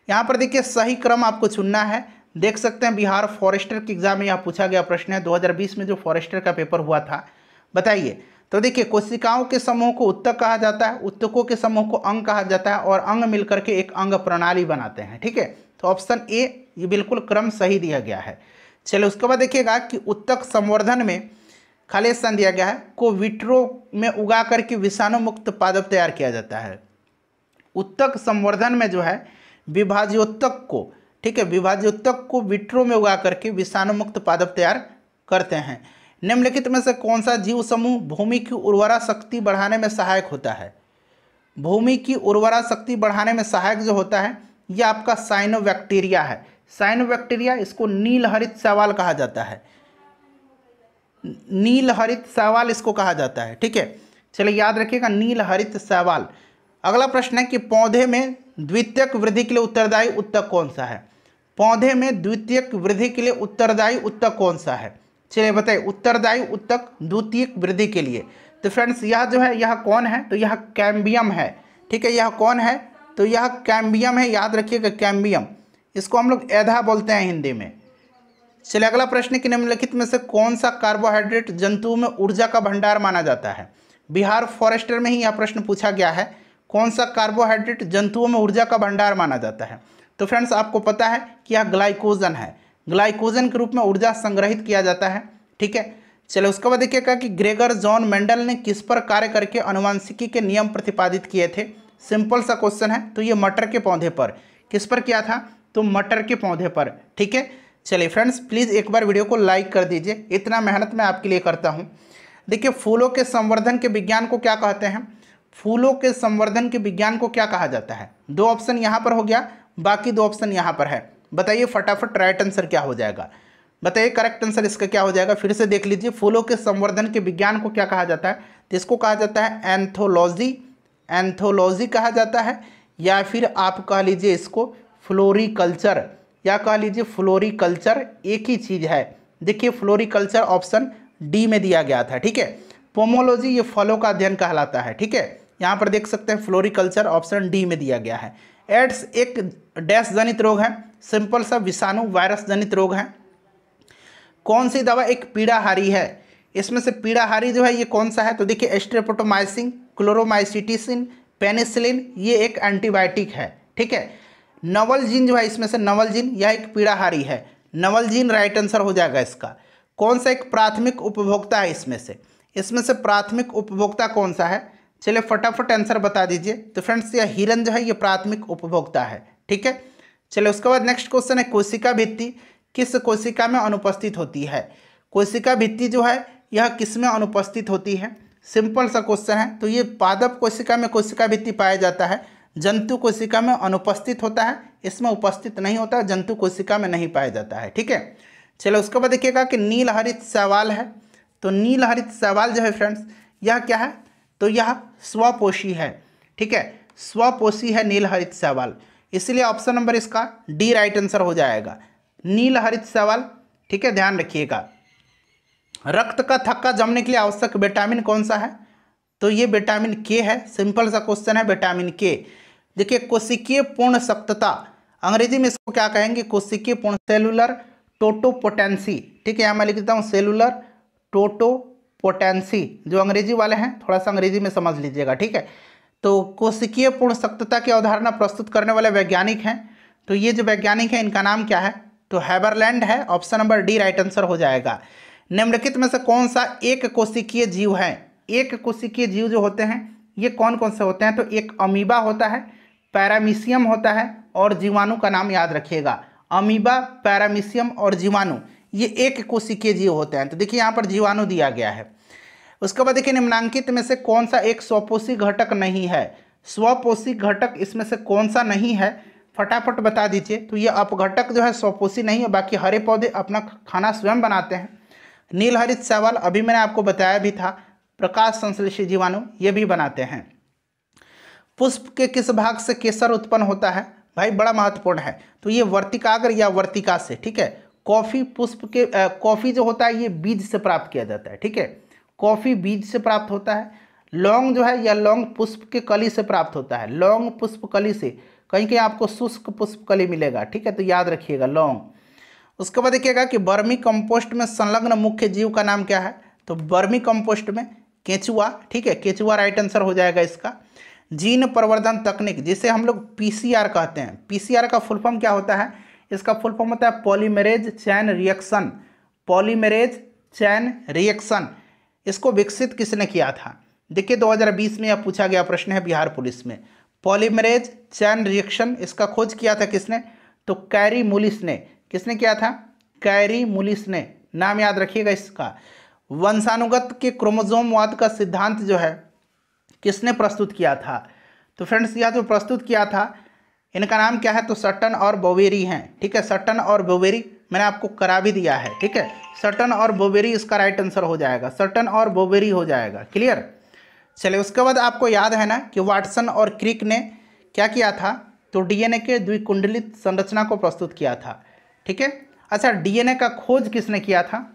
यहाँ पर देखिए सही क्रम आपको चुनना है। देख सकते हैं बिहार फॉरेस्टर के एग्जाम में यहाँ पूछा गया प्रश्न है 2020 में जो फॉरेस्टर का पेपर हुआ था। बताइए, तो देखिए कोशिकाओं के समूह को उत्तक कहा जाता है, उत्तकों के समूह को अंग कहा जाता है और अंग मिलकर के एक अंग प्रणाली बनाते हैं। ठीक है, तो ऑप्शन ए ये बिल्कुल क्रम सही दिया गया है। चलिए उसके बाद देखिएगा कि उत्तक संवर्धन में खाली स्थान दिया गया है को विट्रो में उगा करके विषाणु मुक्त पादप तैयार किया जाता है। उत्तक संवर्धन में जो है विभाज्योत्तक को, ठीक है, विभाज्योत्तक को विट्रो में उगा करके विषाणु मुक्त पादप तैयार करते हैं। निम्नलिखित में से कौन सा जीव समूह भूमि की उर्वरा शक्ति बढ़ाने में सहायक होता है? भूमि की उर्वरा शक्ति बढ़ाने में सहायक जो होता है यह आपका साइनोबैक्टीरिया है। साइनोबैक्टीरिया, इसको नीलहरित शैवाल कहा जाता है। नीलहरित शैवाल इसको कहा जाता है। ठीक है, चलिए याद रखिएगा नीलहरित शैवाल। अगला प्रश्न है कि पौधे में द्वितीयक वृद्धि के लिए उत्तरदायी उत्तक कौन सा है? पौधे में द्वितीयक वृद्धि के लिए उत्तरदायी उत्तक कौन सा है? चलिए बताइए, उत्तरदायी उत्तक द्वितीयक वृद्धि के लिए। तो फ्रेंड्स यह जो है यह कौन है? तो यह कैम्बियम है। ठीक है, यह कौन है? तो यह कैम्बियम है, याद रखिएगा कैम्बियम। इसको हम लोग एधा बोलते हैं हिंदी में। चलिए अगला प्रश्न कि निम्नलिखित में से कौन सा कार्बोहाइड्रेट जंतुओं में ऊर्जा का भंडार माना जाता है? बिहार फॉरेस्टर में ही यह प्रश्न पूछा गया है, कौन सा कार्बोहाइड्रेट जंतुओं में ऊर्जा का भंडार माना जाता है? तो फ्रेंड्स आपको पता है कि यह ग्लाइकोजन है। ग्लाइकोजन के रूप में ऊर्जा संग्रहित किया जाता है। ठीक है, चलिए उसके बाद देखिएगा कि ग्रेगर जॉन मेंडल ने किस पर कार्य करके अनुवांशिकी के नियम प्रतिपादित किए थे? सिंपल सा क्वेश्चन है। तो ये मटर के पौधे पर। किस पर किया था? तो मटर के पौधे पर। ठीक है, चलिए फ्रेंड्स प्लीज़ एक बार वीडियो को लाइक कर दीजिए, इतना मेहनत मैं आपके लिए करता हूँ। देखिए फूलों के संवर्धन के विज्ञान को क्या कहते हैं? फूलों के संवर्धन के विज्ञान को क्या कहा जाता है? 2 ऑप्शन यहाँ पर हो गया, बाकी 2 ऑप्शन यहाँ पर है। बताइए फटाफट राइट आंसर क्या हो जाएगा? बताइए करेक्ट आंसर इसका क्या हो जाएगा? फिर से देख लीजिए, फूलों के संवर्धन के विज्ञान को क्या कहा जाता है? तो इसको कहा जाता है एंथोलॉजी। एंथोलॉजी कहा जाता है, या फिर आप कह लीजिए इसको फ्लोरिकल्चर, या कह लीजिए फ्लोरिकल्चर, एक ही चीज़ है। देखिए फ्लोरिकल्चर ऑप्शन डी में दिया गया था। ठीक है, पोमोलॉजी ये फलों का अध्ययन कहलाता है। ठीक है, यहाँ पर देख सकते हैं फ्लोरिकल्चर ऑप्शन डी में दिया गया है। एड्स एक डैश जनित रोग है, सिंपल सा विषाणु वायरस जनित रोग है। कौन सी दवा एक पीड़ाहारी है? इसमें से पीड़ाहारी जो है ये कौन सा है? तो देखिए स्ट्रेप्टोमाइसिन, क्लोरोमाइसिटिसिन, पेनिसिलिन, ये एक एंटीबायोटिक है। ठीक है, नवलजीन जो है इसमें से नवलजीन यह एक पीड़ाहारी है। नवलजीन राइट आंसर हो जाएगा इसका। कौन सा एक प्राथमिक उपभोक्ता है इसमें से? इसमें से प्राथमिक उपभोक्ता कौन सा है? चलिए फटाफट आंसर बता दीजिए। तो फ्रेंड्स यह हिरन जो है ये प्राथमिक उपभोक्ता है। ठीक है, चलिए उसके बाद नेक्स्ट क्वेश्चन है कोशिका भित्ति किस कोशिका में अनुपस्थित होती है? कोशिका भित्ति जो है यह किस में अनुपस्थित होती है? सिंपल सा क्वेश्चन है। तो ये पादप कोशिका में कोशिका भित्ति पाया जाता है, जंतु कोशिका में अनुपस्थित होता है, इसमें उपस्थित नहीं होता है, जंतु कोशिका में नहीं पाया जाता है। ठीक है, चलो उसके बाद देखिएगा कि नील हरित शैवाल है। तो नील हरित शैवाल जो है फ्रेंड्स यह क्या है? तो यह स्वपोषी है। ठीक है, स्वपोषी है नील हरित शैवाल, इसलिए ऑप्शन नंबर इसका डी राइट आंसर हो जाएगा, नील हरित शैवाल। ठीक है, ध्यान रखिएगा। रक्त का थक्का जमने के लिए आवश्यक विटामिन कौन सा है? तो ये विटामिन के है। सिंपल सा क्वेश्चन है, विटामिन के। देखिए कोशिकीय पूर्ण सख्तता, अंग्रेजी में इसको क्या कहेंगे? कोशिकीय पूर्ण, सेलुलर टोटोपोटेंसी। ठीक है, यहाँ मैं लिख देता हूँ सेलुलर टोटोपोटेंसी। जो अंग्रेजी वाले हैं थोड़ा सा अंग्रेजी में समझ लीजिएगा। ठीक है, तो कोशिकीय पूर्ण सख्तता की अवधारणा प्रस्तुत करने वाले वैज्ञानिक हैं। तो ये जो वैज्ञानिक हैं इनका नाम क्या है? तो हैबरलैंड है। Option number D right answer हो जाएगा। निम्नलिखित में से कौन सा एक कोशिकीय जीव है? एक कोशिकीय जीव जो होते हैं ये कौन कौन से होते हैं? तो एक अमीबा होता है, पैरामीशियम होता है और जीवाणु का नाम याद रखिएगा। अमीबा, पैरामीशियम और जीवाणु ये एक कोशिकीय जीव होते हैं। तो देखिए यहाँ पर जीवाणु दिया गया है। उसके बाद देखिए निम्नांकित में से कौन सा एक स्वपोषी घटक नहीं है? स्वपोषी घटक इसमें से कौन सा नहीं है? फटाफट बता दीजिए। तो ये अपघटक जो है स्वपोषी नहीं है, बाकी हरे पौधे अपना खाना स्वयं बनाते हैं। नील हरित शैवाल अभी मैंने आपको बताया भी था, प्रकाश संश्लेषी जीवाणु ये भी बनाते हैं। पुष्प के किस भाग से केसर उत्पन्न होता है? भाई बड़ा महत्वपूर्ण है। तो ये वर्तिकाग्र या वर्तिका से। ठीक है, कॉफी पुष्प के कॉफी जो होता है ये बीज से प्राप्त किया जाता है। ठीक है, कॉफी बीज से प्राप्त होता है। लौंग जो है या लौंग पुष्प के कली से प्राप्त होता है, लौंग पुष्प कली से। कहीं कहीं आपको शुष्क पुष्प कली मिलेगा। ठीक है, तो याद रखिएगा लौंग। उसके बाद देखिएगा कि वर्मी कंपोस्ट में संलग्न मुख्य जीव का नाम क्या है? तो वर्मी कंपोस्ट में केंचुआ। ठीक है, केंचुआ राइट आंसर हो जाएगा इसका। जीन प्रवर्धन तकनीक जिसे हम लोग पीसीआर कहते हैं, पीसीआर का फुल फॉर्म क्या होता है? इसका फुल फॉर्म होता है polymerase chain reaction. Polymerase chain reaction, इसको विकसित किसने किया था? देखिए 2020 में यह पूछा गया प्रश्न है बिहार पुलिस में। पॉलीमरेज चैन रिएक्शन इसका खोज किया था किसने? तो कैरी मुलिस ने। किसने किया था? कैरी मुलिस ने। नाम याद रखिएगा इसका। वंशानुगत के क्रोमोसोमवाद का सिद्धांत जो है किसने प्रस्तुत किया था? तो फ्रेंड्स यह जो प्रस्तुत किया था इनका नाम क्या है? तो सटन और बोवेरी हैं। ठीक है, सटन और बोवेरी मैंने आपको करा भी दिया है। ठीक है, सटन और बोवेरी इसका राइट आंसर हो जाएगा, सटन और बोवेरी हो जाएगा। क्लियर? चलिए उसके बाद आपको याद है ना कि वाटसन और क्रिक ने क्या किया था? तो डीएनए के द्विकुंडलित संरचना को प्रस्तुत किया था। ठीक है, अच्छा डीएनए का खोज किसने किया था?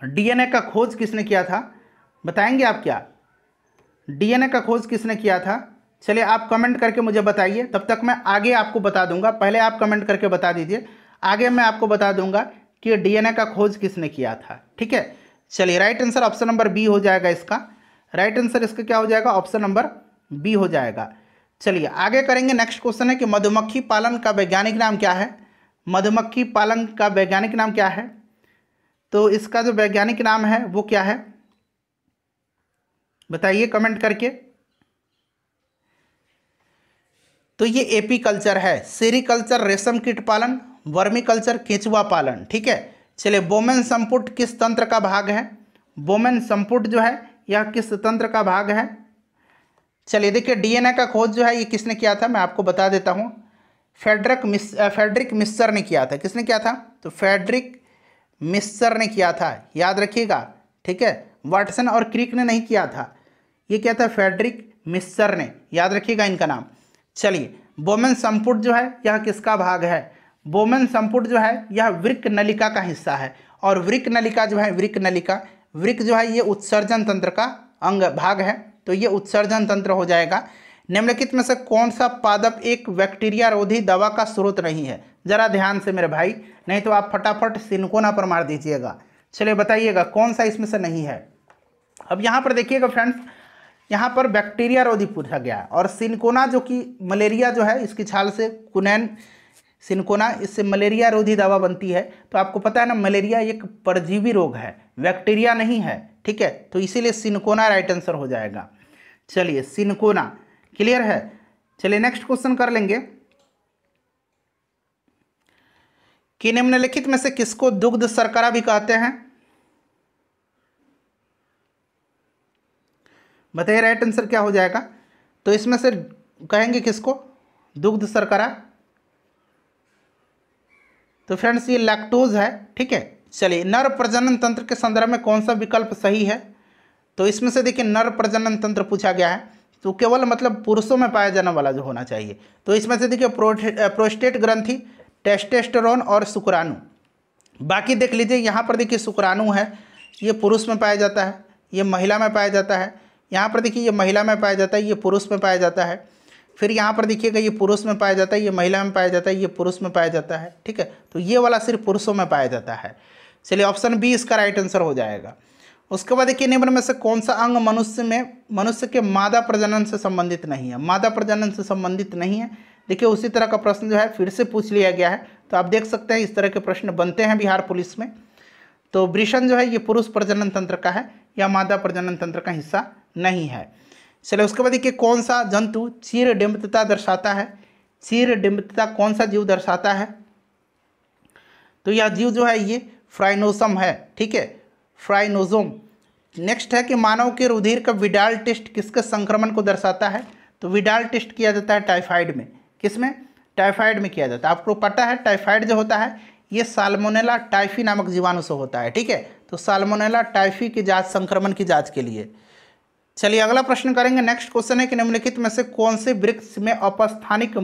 डीएनए का खोज किसने किया था? बताएंगे आप क्या? डीएनए का खोज किसने किया था? चलिए आप कमेंट करके मुझे बताइए, तब तक मैं आगे आपको बता दूंगा। पहले आप कमेंट करके बता दीजिए, आगे मैं आपको बता दूंगा कि डीएनए का खोज किसने किया था। ठीक है, चलिए right answer option number B हो जाएगा इसका। राइट आंसर इसका क्या हो जाएगा? ऑप्शन नंबर बी हो जाएगा। चलिए आगे करेंगे। नेक्स्ट क्वेश्चन है कि मधुमक्खी पालन का वैज्ञानिक नाम क्या है? मधुमक्खी पालन का वैज्ञानिक नाम क्या है? तो इसका जो वैज्ञानिक नाम है वो क्या है? बताइए कमेंट करके। तो ये एपीकल्चर है, सेरीकल्चर रेशम कीट पालन, वर्मीकल्चर केंचुआ पालन। ठीक है, चलिए बोमेन संपुट किस तंत्र का भाग है? बोमेन संपुट जो है यह किस तंत्र का भाग है? चलिए देखिए डीएनए का खोज जो है ये किसने किया था? मैं आपको बता देता हूँ। फ्रेडरिक मिस्सर ने किया था। किसने किया था? तो फ्रेडरिक मिस्सर ने किया था, याद रखिएगा। ठीक है, वाटसन और क्रिक ने नहीं किया था, ये क्या था? फ्रेडरिक मिस्सर ने, याद रखिएगा इनका नाम। चलिए बोमेन संपुट जो है यह किसका भाग है? बोमेन संपुट जो है यह वृक्क नलिका का हिस्सा है। और वृक्क नलिका जो है, वृक्क नलिका, वृक्क जो है ये उत्सर्जन तंत्र का अंग भाग है, तो ये उत्सर्जन तंत्र हो जाएगा। निम्नलिखित में से कौन सा पादप एक बैक्टीरिया रोधी दवा का स्रोत नहीं है? जरा ध्यान से मेरे भाई, नहीं तो आप फटाफट सिनकोना पर मार दीजिएगा। चलिए बताइएगा कौन सा इसमें से नहीं है। अब यहाँ पर देखिएगा फ्रेंड्स, यहाँ पर बैक्टीरिया रोधी पूछा गया है और सिनकोना जो कि मलेरिया जो है इसकी छाल से कुनैन सिनकोना, इससे मलेरिया रोधी दवा बनती है। तो आपको पता है ना मलेरिया एक परजीवी रोग है, बैक्टीरिया नहीं है। ठीक है, तो इसीलिए सिनकोना राइट आंसर हो जाएगा। चलिए सिनकोना, क्लियर है। चलिए नेक्स्ट क्वेश्चन कर लेंगे। कि निम्नलिखित में से किसको दुग्ध शर्करा भी कहते हैं? बताइए राइट आंसर क्या हो जाएगा। तो इसमें से कहेंगे किसको? दुग्ध शर्करा। तो फ्रेंड्स ये लैक्टोज है, ठीक है। चलिए, नर प्रजनन तंत्र के संदर्भ में कौन सा विकल्प सही है? तो इसमें से देखिए नर प्रजनन तंत्र पूछा गया है, तो केवल मतलब पुरुषों में पाया जाने वाला जो होना चाहिए। तो इसमें से देखिए प्रोस्टेट ग्रंथि, टेस्टोस्टेरोन और शुक्राणु। बाकी देख लीजिए, यहाँ पर देखिए शुक्राणु है, ये पुरुष में पाया जाता है, ये महिला में पाया जाता है। यहाँ पर देखिए ये महिला में पाया जाता है, ये पुरुष में पाया जाता है। फिर यहाँ पर देखिएगा ये पुरुष में पाया जाता है, ये महिला में पाया जाता है, ये पुरुष में पाया जाता है, ठीक है। तो ये वाला सिर्फ पुरुषों में पाया जाता है। चलिए, ऑप्शन बी इसका राइट आंसर हो जाएगा। उसके बाद देखिए निम्न में से कौन सा अंग मनुष्य के मादा प्रजनन से संबंधित नहीं है? मादा प्रजनन से संबंधित नहीं है। देखिए उसी तरह का प्रश्न जो है फिर से पूछ लिया गया है, तो आप देख सकते हैं इस तरह के प्रश्न बनते हैं बिहार पुलिस में। तो वृषण जो है ये पुरुष प्रजनन तंत्र का है या मादा प्रजनन तंत्र का हिस्सा नहीं है। चलिए, उसके बाद देखिए कौन सा जंतु चीर डिम्बता दर्शाता है? चीर डिम्बता कौन सा जीव दर्शाता है? तो यह जीव जो है ये फ्राइनोसम है, ठीक है, फ्राइनोसोम। नेक्स्ट है कि मानव के रुधिर का विडाल टेस्ट किसके संक्रमण को दर्शाता है? तो विडाल टेस्ट किया जाता है टाइफाइड में। किसमें? टाइफाइड में किया जाता है। आपको पता है टाइफाइड जो होता है ये साल्मोनेला टाइफी नामक जीवाणु से होता है, ठीक है। तो साल्मोनेला टाइफी की जांच, संक्रमण की जांच के लिए। चलिए अगला प्रश्न करेंगे। नेक्स्ट क्वेश्चन है कि निम्नलिखित में से कौन से वृक्ष में अपस्थानिक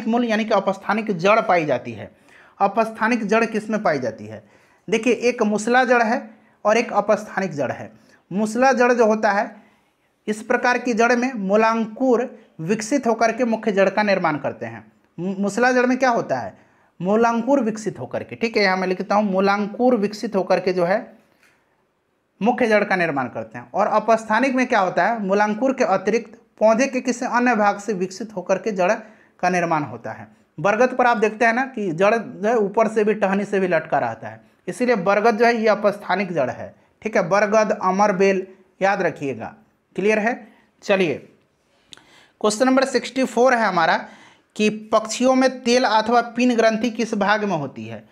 मूल यानी कि अपस्थानिक जड़ पाई जाती है? अपस्थानिक जड़ किस में पाई जाती है? देखिए, एक मुसला जड़ है और एक अपस्थानिक जड़ है। मुसला जड़ जो होता है, इस प्रकार की जड़ में मूलांकुर विकसित होकर के मुख्य जड़ का निर्माण करते हैं। मुसला जड़ में क्या होता है? मूलांकुर विकसित होकर के, ठीक है, यहाँ मैं लिखता हूँ मूलांकुर विकसित होकर के जो है मुख्य जड़ का निर्माण करते हैं। और अपस्थानिक में क्या होता है? मूलांकुर के अतिरिक्त पौधे के किसी अन्य भाग से विकसित होकर के जड़ का निर्माण होता है। बरगद पर आप देखते हैं ना कि जड़ जो है ऊपर से भी, टहनी से भी लटका रहता है, इसीलिए बरगद जो है ये अपस्थानिक जड़ है, ठीक है। बरगद, अमर बेल, याद रखिएगा। क्लियर है? चलिए, क्वेश्चन नंबर 64 है हमारा कि पक्षियों में तेल अथवा पीन ग्रंथि किस भाग में होती है?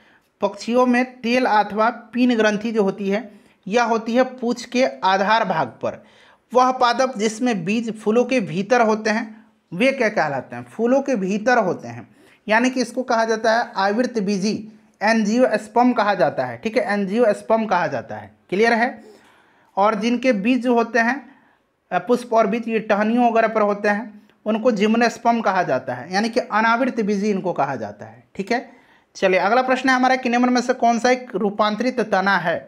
पक्षियों में तेल अथवा पीन ग्रंथि जो होती है यह होती है पूंछ के आधार भाग पर। वह पादप जिसमें बीज फूलों के भीतर होते हैं वे क्या कहलाते हैं? फूलों के भीतर होते हैं, यानी कि इसको कहा जाता है आवृत बीजी, एंजियोस्पर्म कहा जाता है, ठीक है, एंजियोस्पर्म कहा जाता है। क्लियर है? और जिनके बीज जो होते हैं पुष्प और बीज ये टहनियों वगैरह पर होते हैं उनको जिम्नोस्पर्म कहा जाता है, यानी कि अनावृत बीजी इनको कहा जाता है, ठीक है। चलिए अगला प्रश्न है हमारा कि निम्न में से कौन सा एक रूपांतरित तना है?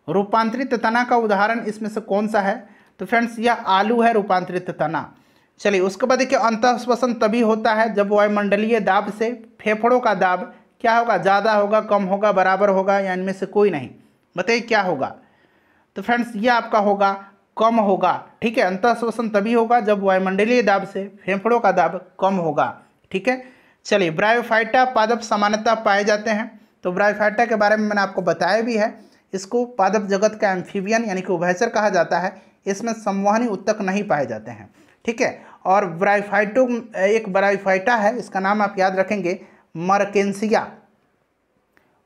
रूपांतरित तना का उदाहरण इसमें से कौन सा है? तो फ्रेंड्स यह आलू है, रूपांतरित तना। चलिए उसके बाद देखिए अंतःश्वसन तभी होता है जब वायुमंडलीय दाब से फेफड़ों का दाब क्या होगा? ज़्यादा होगा, कम होगा, बराबर होगा, या इनमें से कोई नहीं। बताइए क्या होगा? तो फ्रेंड्स ये आपका होगा कम होगा, ठीक है। अंतःश्वसन तभी होगा जब वायुमंडलीय दाब से फेफड़ों का दाब कम होगा, ठीक है। चलिए, ब्रायोफाइटा पादप सामान्यतः पाए जाते हैं। तो ब्रायोफाइटा के बारे में मैंने आपको बताया भी है। इसको पादप जगत का एम्फीबियन यानी कि उभयचर कहा जाता है। इसमें संवहनी उत्तक नहीं पाए जाते हैं, ठीक है। और एक ब्रायोफाइटा है, इसका नाम आप याद रखेंगे मर्केंसिया।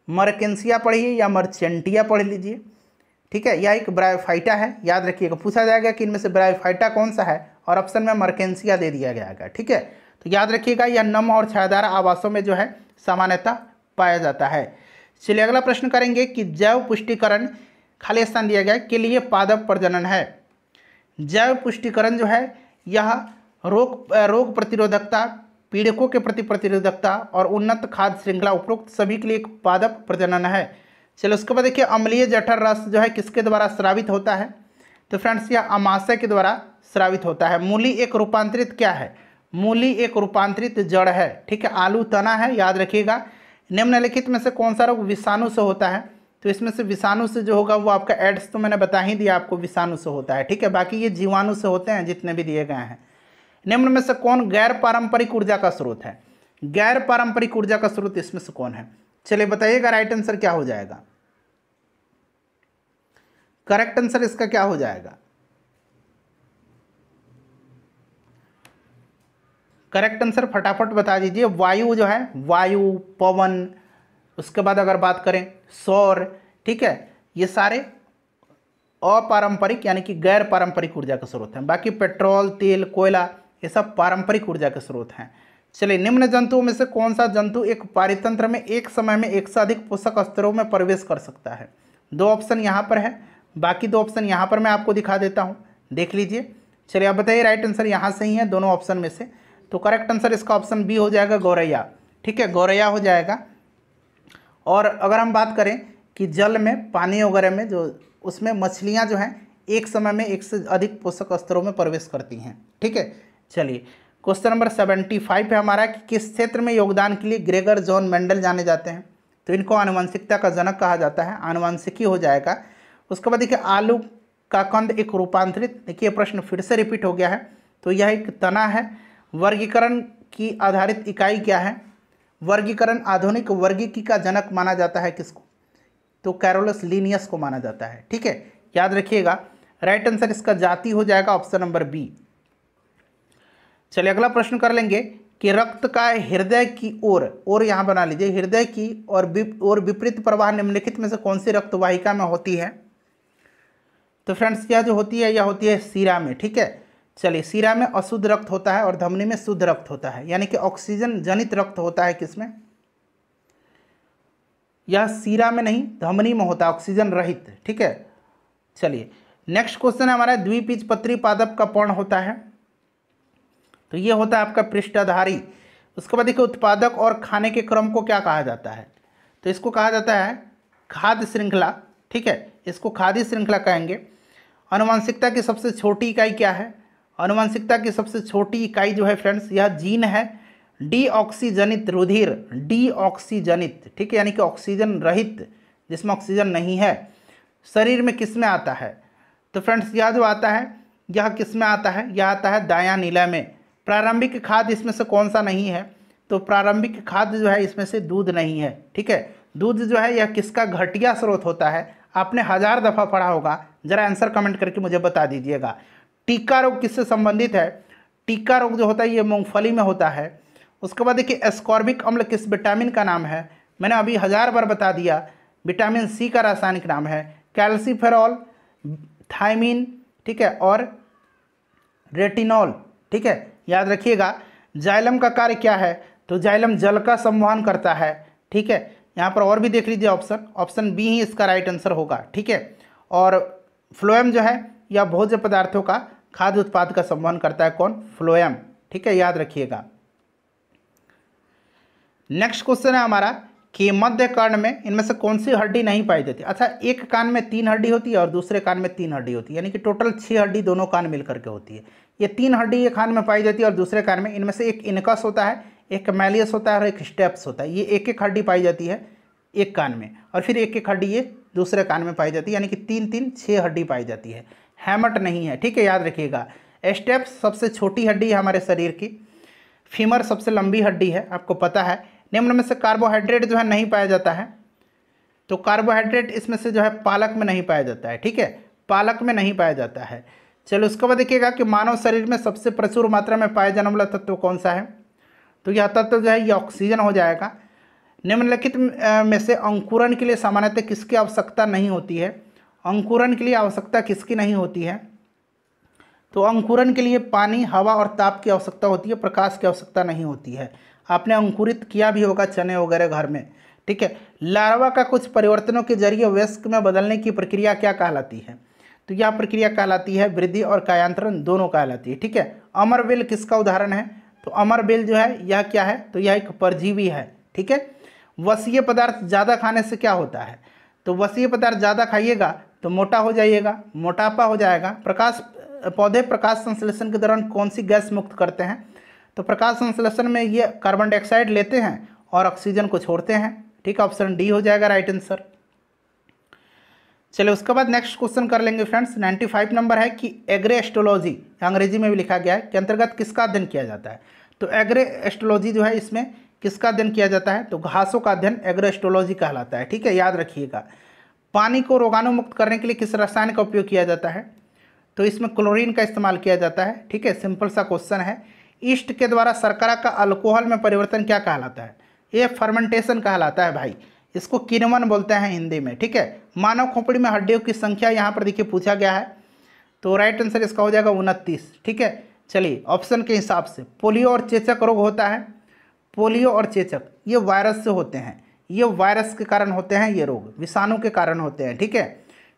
मर्केंसिया पढ़िए या मर्चेंटिया पढ़ लीजिए, ठीक है। यह एक ब्रायोफाइटा है, याद रखिएगा। पूछा जाएगा कि इनमें से ब्रायोफाइटा कौन सा है और ऑप्शन में मर्केंसिया दे दिया जाएगा, ठीक है। तो याद रखिएगा यह नम और छायादार आवासों में जो है सामान्यतः पाया जाता है। चलिए अगला प्रश्न करेंगे कि जैव पुष्टिकरण खाली स्थान दिया गया के लिए पादप प्रजनन है। जैव पुष्टिकरण जो है यह रोग प्रतिरोधकता, पीड़कों के प्रति प्रतिरोधकता और उन्नत खाद्य श्रृंखला उपरोक्त सभी के लिए एक पादप प्रजनन है। चलो उसके बाद देखिए अम्लीय जठर रस जो है किसके द्वारा स्रावित होता है? तो फ्रेंड्स यह अमाशय के द्वारा स्रावित होता है। मूली एक रूपांतरित क्या है? मूली एक रूपांतरित जड़ है, ठीक है। आलू तना है, याद रखिएगा। निम्नलिखित में से कौन सा रोग विषाणु से होता है? तो इसमें से विषाणु से जो होगा वो आपका एड्स तो मैंने बता ही दिया आपको, विषाणु से होता है, ठीक है। बाकी ये जीवाणु से होते हैं जितने भी दिए गए हैं। निम्न में से कौन गैर पारंपरिक ऊर्जा का स्रोत है? गैर पारंपरिक ऊर्जा का स्रोत इसमें से कौन है? चलिए बताइएगा राइट आंसर क्या हो जाएगा? करेक्ट आंसर इसका क्या हो जाएगा? करेक्ट आंसर फटाफट बता दीजिए। वायु जो है, वायु, पवन, उसके बाद अगर बात करें सौर, ठीक है, ये सारे अपारंपरिक यानी कि गैर पारंपरिक ऊर्जा के स्रोत हैं। बाकी पेट्रोल, तेल, कोयला ये सब पारंपरिक ऊर्जा के स्रोत हैं। चलिए, निम्न जंतुओं में से कौन सा जंतु एक पारितंत्र में एक समय में एक से अधिक पोषक स्तरों में प्रवेश कर सकता है? 2 ऑप्शन यहाँ पर है, बाकी 2 ऑप्शन यहाँ पर मैं आपको दिखा देता हूँ, देख लीजिए। चलिए, आप बताइए राइट आंसर यहाँ से ही है दोनों ऑप्शन में से। तो करेक्ट आंसर इसका ऑप्शन बी हो जाएगा, गौरैया। ठीक है, गौरैया हो जाएगा। और अगर हम बात करें कि जल में, पानी वगैरह में जो, उसमें मछलियाँ जो हैं एक समय में एक से अधिक पोषक स्तरों में प्रवेश करती हैं। ठीक है, चलिए क्वेश्चन नंबर 75 है हमारा कि किस क्षेत्र में योगदान के लिए ग्रेगर जॉन मेंडल जाने जाते हैं? तो इनको आनुवंशिकता का जनक कहा जाता है, आनुवंशिकी हो जाएगा। उसके बाद देखिए, आलू का कंद एक रूपांतरित, देखिए प्रश्न फिर से रिपीट हो गया है, तो यह एक तना है। वर्गीकरण की आधारित इकाई क्या है? वर्गीकरण, आधुनिक वर्गीकी का जनक माना जाता है किसको? तो कैरोलस लीनियस को माना जाता है। ठीक है, याद रखिएगा। राइट आंसर इसका जाति हो जाएगा ऑप्शन नंबर बी। चलिए अगला प्रश्न कर लेंगे कि रक्त का हृदय की ओर यहाँ बना लीजिए, हृदय की और विपरीत प्रवाह निम्नलिखित में से कौन सी रक्त वाहिका में होती है? तो फ्रेंड्स, यह जो होती है, यह होती है सीरा में। ठीक है, चलिए, सीरा में अशुद्ध रक्त होता है और धमनी में शुद्ध रक्त होता है, यानी कि ऑक्सीजन जनित रक्त होता है किसमें? यह सीरा में नहीं, धमनी में होता है, ऑक्सीजन रहित। ठीक है, चलिए नेक्स्ट क्वेश्चन है हमारा, द्विबीजपत्री पादप का पर्ण होता है? तो ये होता है आपका पृष्ठधारी। उसके बाद देखिए, उत्पादक और खाने के क्रम को क्या कहा जाता है? तो इसको कहा जाता है खाद्य श्रृंखला। ठीक है, इसको खाद्य श्रृंखला कहेंगे। आनुवंशिकता की सबसे छोटी इकाई क्या है? आनुवंशिकता की सबसे छोटी इकाई जो है फ्रेंड्स, यह जीन है। डीऑक्सीजनित रुधिर, डीऑक्सीजनित, ठीक है, यानी कि ऑक्सीजन रहित, जिसमें ऑक्सीजन नहीं है, शरीर में किस में आता है? तो फ्रेंड्स, यह जो आता है, यह किस में आता है? यह आता है दायां नीला में। प्रारंभिक खाद्य इसमें से कौन सा नहीं है? तो प्रारंभिक खाद्य जो है इसमें से दूध नहीं है। ठीक है, दूध जो है यह किसका घटिया स्रोत होता है? आपने 1000 दफ़ा पढ़ा होगा, जरा आंसर कमेंट करके मुझे बता दीजिएगा। टीका रोग किससे संबंधित है? टीका रोग जो होता है ये मूंगफली में होता है। उसके बाद देखिए, एस्कॉर्बिक अम्ल किस विटामिन का नाम है? मैंने अभी 1000 बार बता दिया, विटामिन सी का रासायनिक नाम है कैल्सीफेरॉल, थायमीन, ठीक है, और रेटिनॉल। ठीक है, याद रखिएगा। जाइलम का कार्य क्या है? तो जाइलम जल का संवहन करता है। ठीक है, यहाँ पर और भी देख लीजिए, ऑप्शन बी ही इसका राइट आंसर होगा। ठीक है, और फ्लोएम जो है यह भोज्य पदार्थों का खाद्य उत्पाद का संवहन करता है। कौन? फ्लोएम। ठीक है, याद रखिएगा। नेक्स्ट क्वेश्चन है हमारा कि मध्य कर्ण में इनमें से कौन सी हड्डी नहीं पाई जाती? अच्छा, एक कान में 3 हड्डी होती है और दूसरे कान में 3 हड्डी होती है, यानी कि टोटल 6 हड्डी दोनों कान मिलकर के होती है। ये 3 हड्डी एक कान में पाई जाती है और दूसरे कान में, इनमें से एक इनकस होता है, एक मैलियस होता है और एक स्टेप्स होता है। ये एक एक हड्डी पाई जाती है एक कान में, और फिर एक एक हड्डी ये दूसरे कान में पाई जाती है, यानी कि 3 6 हड्डी पाई जाती है। हैमट नहीं है। ठीक है, याद रखिएगा। स्टेप्स सबसे छोटी हड्डी है हमारे शरीर की। फीमर सबसे लंबी हड्डी है, आपको पता है। निम्न में से कार्बोहाइड्रेट जो है नहीं पाया जाता है, तो कार्बोहाइड्रेट इसमें से जो है पालक में नहीं पाया जाता है। ठीक है, पालक में नहीं पाया जाता है। चलो उसके बाद देखिएगा कि मानव शरीर में सबसे प्रचुर मात्रा में पाया जाने वाला तत्व कौन सा है? तो यह तत्व जो है ये ऑक्सीजन हो जाएगा। निम्नलिखित में से अंकुरन के लिए सामान्यतः किसकी आवश्यकता नहीं होती है? अंकुरन के लिए आवश्यकता किसकी नहीं होती है? तो अंकुरन के लिए पानी, हवा और ताप की आवश्यकता होती है, प्रकाश की आवश्यकता नहीं होती है। आपने अंकुरित किया भी होगा चने वगैरह घर में। ठीक है, लार्वा का कुछ परिवर्तनों के जरिए वयस्क में बदलने की प्रक्रिया क्या कहलाती है? तो यह प्रक्रिया कहलाती है वृद्धि और कायांतरण दोनों कहलाती है। ठीक है, अमरबेल किसका उदाहरण है? तो अमरबेल जो है यह क्या है? तो यह एक परजीवी है। ठीक है, वसीय पदार्थ ज़्यादा खाने से क्या होता है? तो वसीय पदार्थ ज़्यादा खाइएगा तो मोटा हो जाइएगा, मोटापा हो जाएगा। पौधे प्रकाश संश्लेषण के दौरान कौन सी गैस मुक्त करते हैं? तो प्रकाश संश्लेषण में ये कार्बन डाइऑक्साइड लेते हैं और ऑक्सीजन को छोड़ते हैं। ठीक है, ऑप्शन डी हो जाएगा राइट आंसर। चलिए उसके बाद नेक्स्ट क्वेश्चन कर लेंगे फ्रेंड्स। 95 नंबर है कि एग्रेस्टोलॉजी, अंग्रेजी में भी लिखा गया है, के अंतर्गत किसका अध्ययन किया जाता है? तो एग्रेस्टोलॉजी जो है इसमें किसका अध्ययन किया जाता है? तो घासों का अध्ययन एग्रेस्टोलॉजी कहलाता है। ठीक है, याद रखिएगा। पानी को रोगाणु मुक्त करने के लिए किस रसायन का उपयोग किया जाता है? तो इसमें क्लोरीन का इस्तेमाल किया जाता है। ठीक है, सिंपल सा क्वेश्चन है। ईस्ट के द्वारा शर्करा का अल्कोहल में परिवर्तन क्या कहलाता है? ये फर्मेंटेशन कहलाता है भाई। इसको किण्वन बोलते हैं हिंदी में, ठीक है। मानव खोपड़ी में हड्डियों की संख्या यहाँ पर देखिए पूछा गया है, तो राइट आंसर इसका हो जाएगा 29, ठीक है। चलिए ऑप्शन के हिसाब से पोलियो और चेचक रोग होता है। पोलियो और चेचक ये वायरस से होते हैं, ये वायरस के कारण होते हैं, ये रोग विषाणु के कारण होते हैं, ठीक है।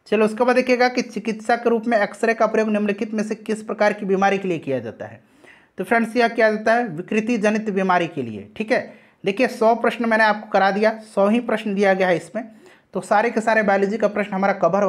चलो उसके बाद देखिएगा कि चिकित्सा के रूप में एक्सरे का प्रयोग निम्नलिखित में से किस प्रकार की बीमारी के लिए किया जाता है। तो फ्रेंड्स यह किया जाता है विकृति जनित बीमारी के लिए, ठीक है। देखिए 100 प्रश्न मैंने आपको करा दिया, 100 ही प्रश्न दिया गया है इसमें, तो सारे के सारे बायोलॉजी का प्रश्न हमारा कवर हो